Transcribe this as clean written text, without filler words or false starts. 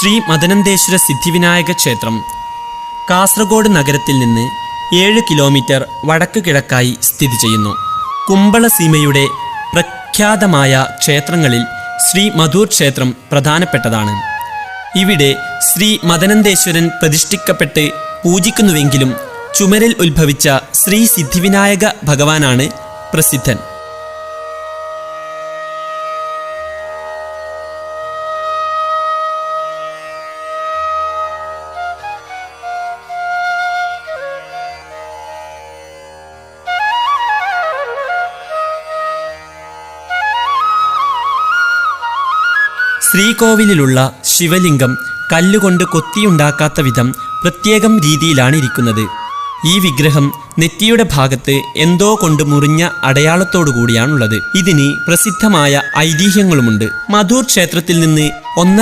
ശ്രീ മദനന്തേശ്വര സിദ്ധിവിനായക ക്ഷേത്രം കാസർഗോഡ് നഗരത്തിൽ നിന്ന് 7 കിലോമീറ്റർ വടക്ക് കിഴക്കായി സ്ഥിതി ചെയ്യുന്നു. കുമ്പളസീമയുടെ പ്രഖ്യാതമായ ക്ഷേത്രങ്ങളിൽ ശ്രീ മധൂർ ക്ഷേത്രം പ്രധാനപ്പെട്ടതാണ്. ഇവിടെ ശ്രീ മദനന്തേശ്വരൻ പ്രതിഷ്ഠിക്കപ്പെട്ട് പൂജിക്കുന്നുവെങ്കിലും ചുമരിൽ ഉത്ഭവിച്ച ശ്രീ സിദ്ധിവിനായക ഭഗവാനാണ് പ്രസിദ്ധൻ. ശ്രീകോവിലിലുള്ള ശിവലിംഗം കല്ലുകൊണ്ട് കൊത്തിയുണ്ടാക്കാത്ത വിധം പ്രത്യേകം രീതിയിലാണ് ഇരിക്കുന്നത്. ഈ വിഗ്രഹം നെറ്റിയുടെ ഭാഗത്ത് എന്തോ കൊണ്ട് മുറിഞ്ഞ അടയാളത്തോടുകൂടിയാണുള്ളത്. ഇതിന് പ്രസിദ്ധമായ ഐതിഹ്യങ്ങളുമുണ്ട്. മധൂർ ക്ഷേത്രത്തിൽ നിന്ന് 1